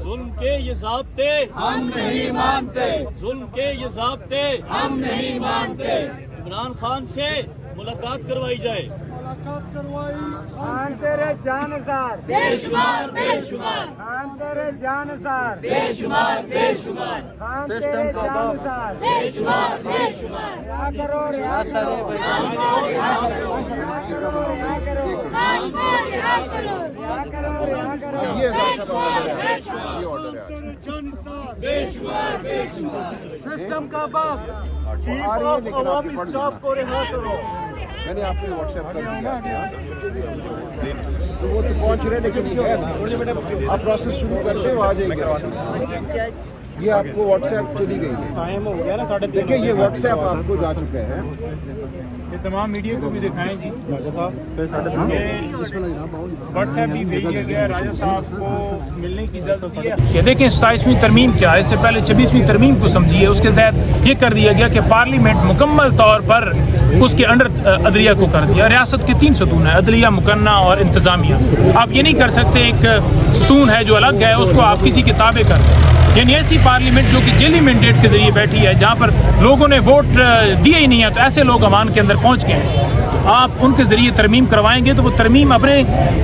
ظلم کے یہ ضابطے ہم نہیں مانتے، ظلم کے یہ ضابطے ہم نہیں مانتے۔ عمران خان سے ملاقات کروائی جائے۔ خان تیرے جانسار بے شمار بے شمار، خان تیرے جانسار بے شمار بے شمار، خان تیرے جانسار بے شمار بے شمار، رہا کرو رہا کرو خان کو رہا کرو، رہا کرو رہا کرو خان کو رہا کرو، رہا کرو رہا کرو بے شمار بے شمار۔ سسٹم کا باپ چیف آف عوامی اسٹاف کو رہا کرو۔ میں نے آپ کو واٹس ایپ کر دیا، تو وہ تو پہنچ رہے لیکن آپ پروسیس شروع کرتے ہو، آ جائیں گے۔ یہ آپ کو واٹس ایپ چلی گئی ہے، ٹائم ہو گیا نا 3:30۔ دیکھیں یہ واٹس ایپ آپ کو جا چکے ہیں۔ یہ تمام میڈیا کو بھی دکھائیں جی، واٹس ایپ بھی بھیجا گیا راجہ صاحب کو ملنے کی اجازت دی ہے۔ یہ دیکھیں 27ویں ترمیم کیا ہے، اس سے پہلے 26ویں ترمیم کو سمجھیے، اس کے تحت یہ کر دیا گیا کہ پارلیمنٹ مکمل طور پر اس کے انڈر عدلیہ کو کر دیا۔ ریاست کے 3 ستون ہیں، عدلیہ، مقننہ اور انتظامیہ۔ آپ یہ نہیں کر سکتے ایک ستون ہے جو الگ ہے اس کو آپ کسی کے تابع کر دیں، یعنی ایسی پارلیمنٹ جو کہ جیلی مینڈیٹ کے ذریعے بیٹھی ہے، جہاں پر لوگوں نے ووٹ دیے ہی نہیں ہے، تو ایسے لوگ ایوان کے اندر پہنچ گئے ہیں۔ آپ ان کے ذریعے ترمیم کروائیں گے تو وہ ترمیم اپنے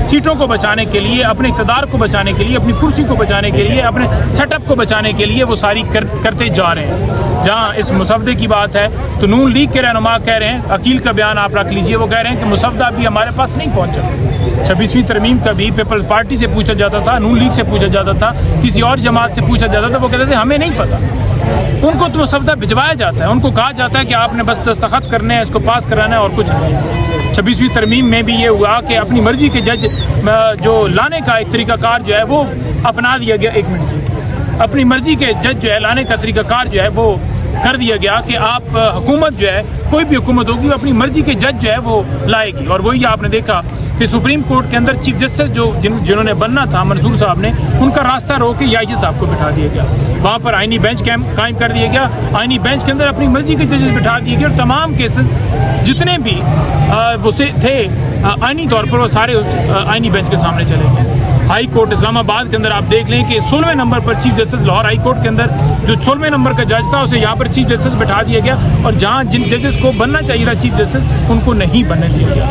سیٹوں کو بچانے کے لیے، اپنے اقتدار کو بچانے کے لیے، اپنی کرسی کو بچانے کے لیے، اپنے سیٹ اپ کو بچانے کے لیے وہ ساری کرتے جا رہے ہیں۔ جہاں اس مسودے کی بات ہے تو نون لیگ کے رہنما کہہ رہے ہیں، عقیل کا بیان آپ رکھ لیجئے، وہ کہہ رہے ہیں کہ مسودہ ابھی ہمارے پاس نہیں پہنچا۔ 26ویں ترمیم کا بھی پیپلز پارٹی سے پوچھا جاتا تھا، نون لیگ سے پوچھا جاتا تھا، کسی اور جماعت سے پوچھا جاتا تھا، وہ کہتے تھے ہمیں نہیں پتہ۔ ان کو تو مسودہ بھجوایا جاتا ہے، ان کو کہا جاتا ہے کہ آپ نے بس دستخط کرنے ہیں، اس کو پاس کرانا ہے اور کچھ نہیں۔ 26ویں ترمیم میں بھی یہ ہوا کہ اپنی مرضی کے جج جو لانے کا ایک طریقہ کار جو ہے وہ اپنا دیا گیا۔ ایک منٹ جی، اپنی مرضی کے جج جو ہے لانے کا طریقہ کار جو ہے وہ کر دیا گیا کہ آپ حکومت جو ہے، کوئی بھی حکومت ہوگی، اپنی مرضی کے جج جو ہے وہ لائے گی۔ اور وہی آپ نے دیکھا کہ سپریم کورٹ کے اندر چیف جسٹس جنہوں نے بننا تھا، منصور صاحب نے، ان کا راستہ روک کے AIG صاحب کو بٹھا دیا گیا۔ وہاں پر آئینی بینچ قائم کر دیا گیا، آئینی بینچ کے اندر اپنی مرضی کے ججز بٹھا دیے گئے، اور تمام کیسز جتنے بھی وہ تھے آئینی طور پر وہ سارے آئینی بینچ کے سامنے چلے گئے۔ ہائی کورٹ اسلام آباد کے اندر آپ دیکھ لیں کہ 16ویں نمبر پر chief justice, Lahore high court کے اندر جو 16ویں نمبر کا جج تھا اسے یہاں پر چیف جسٹس بٹھا دیا گیا، اور جہاں جن ججز کو بننا چاہیے تھا چیف جسٹس، ان کو نہیں بننے دیا گیا۔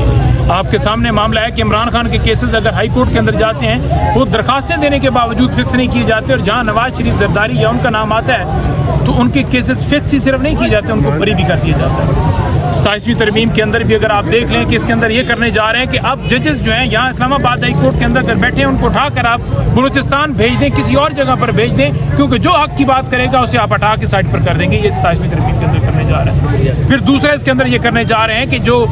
آپ کے سامنے معاملہ ہے کہ عمران خان کے کیسز اگر ہائی کورٹ کے اندر جاتے ہیں، وہ درخواستیں دینے کے باوجود فکس نہیں کیے جاتے، اور جہاں نواز شریف زرداری یا ان کا نام آتا ہے تو ان کے کیسز فکس ہی صرف نہیں کیے جاتے، ان کو بری بھی کر دیا جاتا ہے۔ 27ویں ترمیم کے اندر بھی اگر آپ دیکھ لیں کہ اس کے اندر یہ کرنے جا رہے ہیں کہ اب ججز جو ہیں یہاں اسلام آباد ہائی کورٹ کے اندر اگر بیٹھے ہیں، ان کو اٹھا کر آپ بلوچستان بھیج دیں، کسی اور جگہ پر بھیج دیں، کیونکہ جو حق کی بات کرے گا اسے آپ ہٹا کے سائڈ پر کر دیں گے۔ یہ 27ویں ترمیم کے اندر کرنے جا رہے ہیں۔ پھر دوسرا اس کے اندر یہ کرنے جا رہے ہیں کہ جو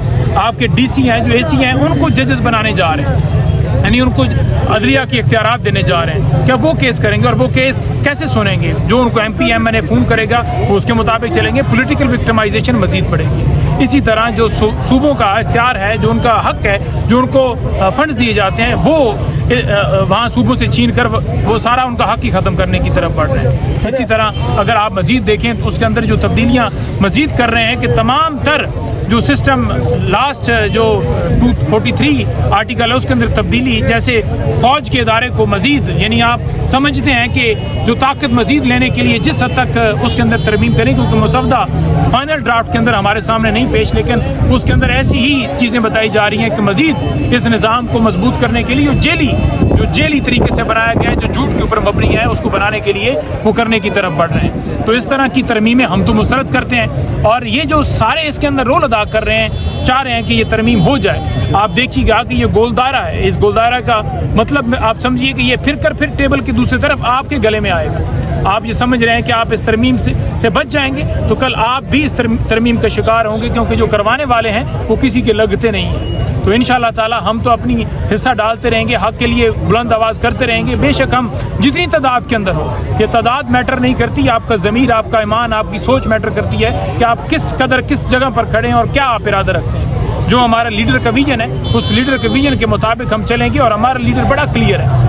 آپ کے DC ہیں، جو AC ہیں، ان کو ججز بنانے جا رہے ہیں، یعنی ان کو عدلیہ کے اختیارات دینے جا رہے ہیں۔ کیا وہ کیس کریں گے اور وہ کیس کیسے سنیں گے؟ جو ان کو MP MNA فون کرے گا وہ اس کے مطابق چلیں گے۔ پولیٹیکل وکٹمائزیشن مزید بڑھے گی۔ اسی طرح جو صوبوں کا اختیار ہے، جو ان کا حق ہے، جو ان کو فنڈز دیے جاتے ہیں، وہ وہاں صوبوں سے چھین کر وہ سارا ان کا حق ہی ختم کرنے کی طرف بڑھ رہے ہیں۔ اسی طرح اگر آپ مزید دیکھیں تو اس کے اندر جو تبدیلیاں مزید کر رہے ہیں کہ تمام تر جو سسٹم لاسٹ جو 243 آرٹیکل ہے اس کے اندر تبدیلی، جیسے فوج کے ادارے کو مزید، یعنی آپ سمجھتے ہیں کہ جو طاقت مزید لینے کے لیے جس حد تک اس کے اندر ترمیم کریں، کیونکہ مسودہ فائنل ڈرافٹ کے اندر ہمارے سامنے نہیں پیش، لیکن اس کے اندر ایسی ہی چیزیں بتائی جا رہی ہیں کہ مزید اس نظام کو مضبوط کرنے کے لیے جو جیلی طریقے سے بنایا گیا ہے، جو جھوٹ کے اوپر مبنی ہے، اس کو بنانے کے لیے وہ کرنے کی طرف بڑھ رہے ہیں۔ تو اس طرح کی ترمیمیں ہم تو مسترد کرتے ہیں، اور یہ جو سارے اس کے اندر رول ادا کر رہے ہیں، چاہ رہے ہیں کہ یہ ترمیم ہو جائے۔ آپ دیکھیے گا کہ یہ گول دائرہ ہے، اس گول دائرہ کا مطلب آپ سمجھیے کہ یہ پھر ٹیبل کی دوسری طرف آپ کے گلے میں آئے گا۔ آپ یہ سمجھ رہے ہیں کہ آپ اس ترمیم سے بچ جائیں گے، تو کل آپ بھی اس ترمیم کا شکار ہوں گے، کیونکہ جو کروانے والے ہیں وہ کسی کے لگتے نہیں ہیں۔ تو انشاءاللہ تعالی ہم تو اپنی حصہ ڈالتے رہیں گے، حق کے لیے بلند آواز کرتے رہیں گے، بے شک ہم جتنی تعداد کے اندر ہو، یہ تعداد میٹر نہیں کرتی، آپ کا ضمیر، آپ کا ایمان، آپ کی سوچ میٹر کرتی ہے کہ آپ کس قدر کس جگہ پر کھڑے ہیں اور کیا آپ ارادہ رکھتے ہیں۔ جو ہمارا لیڈر کا ویژن ہے، اس لیڈر کے ویژن کے مطابق ہم چلیں گے، اور ہمارا لیڈر بڑا کلیئر ہے۔